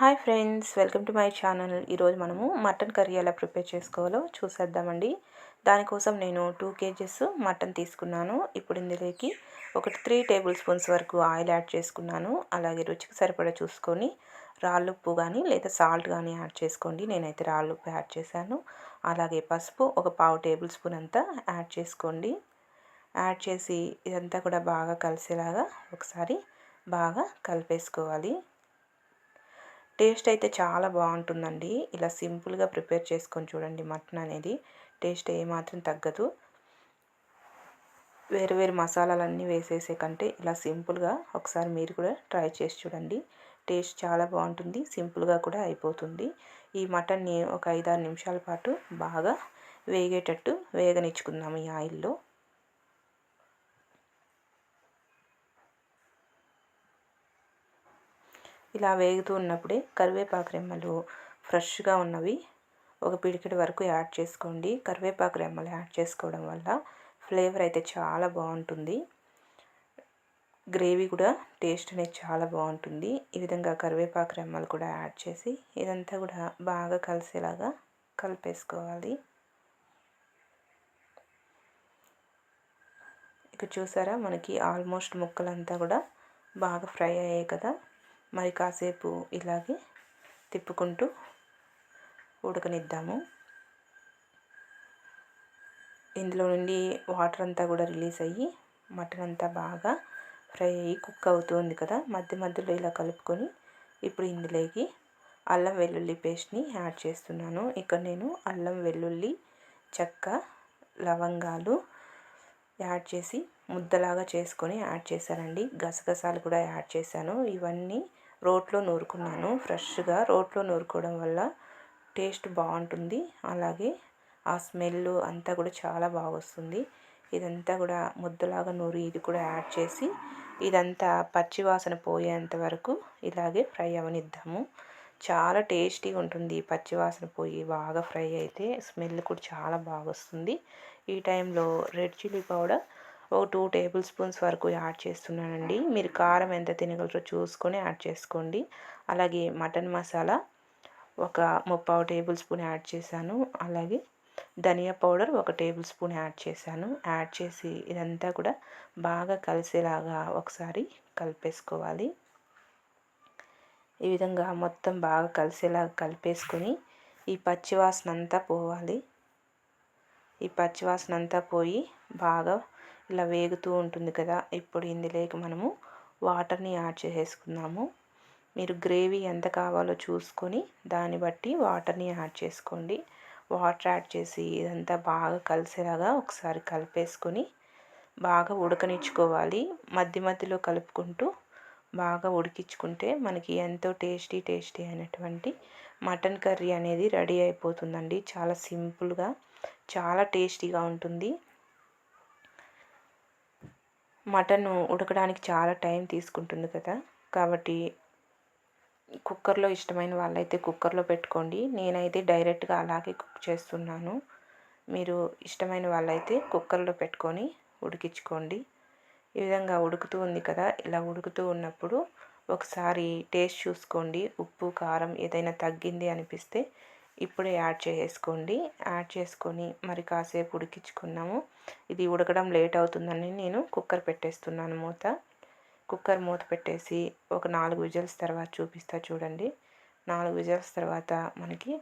Hi friends, welcome to my channel. ఈరోజు మనము mutton curry ఎలా ప్రిపేర్ చేసుకోవాలో చూసేద్దామండి. దానికోసం నేను 2 kgs మటన్ తీసుకున్నాను. ఇప్పుడు ఇందులోకి ఒక 3 టేబుల్ స్పూన్స్ వరకు ఆయిల్ యాడ్ చేసుకున్నాను. అలాగే రుచికి సరిపడా చూసుకొని రాళ్ళుప్పు కానీ లేదా సాల్ట్ కానీ యాడ్ చేసుకోండి. నేనైతే రాళ్ళుప్పు యాడ్ చేశాను. అలాగే పసుపు ఒక 1/2 టేబుల్ స్పూన్ అంతా యాడ్ చేసుకోండి. యాడ్ చేసి ఇదంతా కూడా బాగా కలిసేలాగా ఒకసారి బాగా కలిపేసుకోవాలి. టేస్ట్ అయితే చాలా బాగుంటుందండి. ఇలా సింపుల్గా ప్రిపేర్ చేసుకొని చూడండి. మటన్ అనేది టేస్ట్ ఏమాత్రం తగ్గదు. వేరు వేరు మసాలాలన్నీ వేసేసే కంటే ఇలా సింపుల్గా ఒకసారి మీరు కూడా ట్రై చేసి చూడండి. టేస్ట్ చాలా బాగుంటుంది, సింపుల్గా కూడా అయిపోతుంది. ఈ మటన్ని ఒక 5-6 నిమిషాల పాటు బాగా వేగేటట్టు వేగనిచ్చుకుందాం ఈ ఆయిల్లో. ఇలా వేగుతూ ఉన్నప్పుడే కరివేపాకు రెమ్మలు ఫ్రెష్గా ఉన్నవి ఒక పిడికెడు వరకు యాడ్ చేసుకోండి. కరివేపాకు రెమ్మలు యాడ్ చేసుకోవడం వల్ల ఫ్లేవర్ అయితే చాలా బాగుంటుంది. గ్రేవీ కూడా టేస్ట్ అనేది చాలా బాగుంటుంది. ఈ విధంగా కరివేపాకు రెమ్మలు కూడా యాడ్ చేసి ఇదంతా కూడా బాగా కలిసేలాగా కలిపేసుకోవాలి. ఇక చూసారా, మనకి ఆల్మోస్ట్ ముక్కలంతా కూడా బాగా ఫ్రై అయ్యాయి కదా. మరి కాసేపు ఇలాగే తిప్పుకుంటూ ఉడకనిద్దాము. ఇందులో నుండి వాటర్ అంతా కూడా రిలీజ్ అయ్యి మటన్ అంతా బాగా ఫ్రై అయ్యి కుక్ అవుతుంది కదా. మధ్య మధ్యలో ఇలా కలుపుకొని ఇప్పుడు ఇందులోకి అల్లం వెల్లుల్లి పేస్ట్ని యాడ్ చేస్తున్నాను. ఇక్కడ నేను అల్లం వెల్లుల్లి చెక్క లవంగాలు యాడ్ చేసి ముద్దలాగా చేసుకొని యాడ్ చేశానండి. గసగసాలు కూడా యాడ్ చేశాను. ఇవన్నీ రోట్లో నూరుకున్నాను. ఫ్రెష్గా రోట్లో నూరుకోవడం వల్ల టేస్ట్ బాగుంటుంది. అలాగే ఆ స్మెల్ అంతా కూడా చాలా బాగా వస్తుంది. ఇదంతా కూడా ముద్దలాగా నూరి ఇది కూడా యాడ్ చేసి ఇదంతా పచ్చివాసన పోయేంత వరకు ఇలాగే ఫ్రై అవనిద్దాము. చాలా టేస్టీగా ఉంటుంది. పచ్చివాసన పోయి బాగా ఫ్రై అయితే స్మెల్ కూడా చాలా బాగా వస్తుంది. ఈ టైంలో రెడ్ చిల్లీ పౌడర్ ఒక 2 టేబుల్ స్పూన్స్ వరకు యాడ్ చేస్తున్నానండి. మీరు కారం ఎంత తినగలరో చూసుకొని యాడ్ చేసుకోండి. అలాగే మటన్ మసాలా ఒక 3/4 టేబుల్ స్పూన్ యాడ్ చేశాను. అలాగే ధనియా పౌడర్ ఒక టేబుల్ స్పూన్ యాడ్ చేశాను. యాడ్ చేసి ఇదంతా కూడా బాగా కలిసేలాగా ఒకసారి కలిపేసుకోవాలి. ఈ విధంగా మొత్తం బాగా కలిసేలాగా కలిపేసుకొని ఈ పచ్చివాసన అంతా పోవాలి. ఈ పచ్చివాసన అంతా పోయి బాగా ఇలా వేగుతూ ఉంటుంది కదా. ఇప్పుడు ఇందులోకి మనము వాటర్ని యాడ్ చేసేసుకుందాము. మీరు గ్రేవీ ఎంత కావాలో చూసుకొని దాన్ని బట్టి వాటర్ని యాడ్ చేసుకోండి. వాటర్ యాడ్ చేసి ఇదంతా బాగా కలిసేలాగా ఒకసారి కలిపేసుకొని బాగా ఉడకనిచ్చుకోవాలి. మధ్య మధ్యలో కలుపుకుంటూ బాగా ఉడికించుకుంటే మనకి ఎంతో టేస్టీ అయినటువంటి మటన్ కర్రీ అనేది రెడీ అయిపోతుందండి. చాలా సింపుల్గా చాలా టేస్టీగా ఉంటుంది. మటన్ ఉడకడానికి చాలా టైం తీసుకుంటుంది కదా. కాబట్టి కుక్కర్లో ఇష్టమైన వాళ్ళైతే కుక్కర్లో పెట్టుకోండి. నేనైతే డైరెక్ట్గా అలాగే కుక్ చేస్తున్నాను. మీరు ఇష్టమైన వాళ్ళైతే కుక్కర్లో పెట్టుకొని ఉడికించుకోండి. ఈ విధంగా ఉడుకుతూ ఉంది కదా. ఇలా ఉడుకుతూ ఉన్నప్పుడు ఒకసారి టేస్ట్ చూసుకోండి. ఉప్పు కారం ఏదైనా తగ్గింది అనిపిస్తే ఇప్పుడే యాడ్ చేసుకోండి. యాడ్ చేసుకొని మరి కాసేపు ఉడికించుకున్నాము. ఇది ఉడకడం లేట్ అవుతుందని నేను కుక్కర్ పెట్టేస్తున్నాను కుక్కర్ మూత పెట్టేసి ఒక 4 విజిల్స్ తర్వాత చూపిస్తా చూడండి. 4 విజిల్స్ తర్వాత మనకి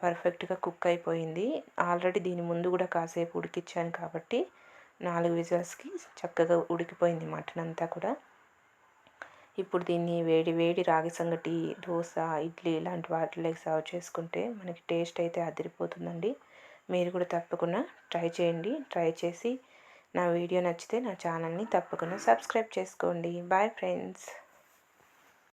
పర్ఫెక్ట్గా కుక్ అయిపోయింది. ఆల్రెడీ దీని ముందు కూడా కాసేపు ఉడికించాను కాబట్టి 4 విజిల్స్కి చక్కగా ఉడికిపోయింది మటన్ అంతా కూడా. ఇప్పుడు దీన్ని వేడి వేడి రాగి సంగటి, దోశ, ఇడ్లీ ఇలాంటి వాటిలోకి సర్వ్ చేసుకుంటే మనకి టేస్ట్ అయితే అదిరిపోతుందండి. మీరు కూడా తప్పకుండా ట్రై చేయండి. ట్రై చేసి నా వీడియో నచ్చితే నా ఛానల్ని తప్పకుండా సబ్స్క్రైబ్ చేసుకోండి. Bye friends.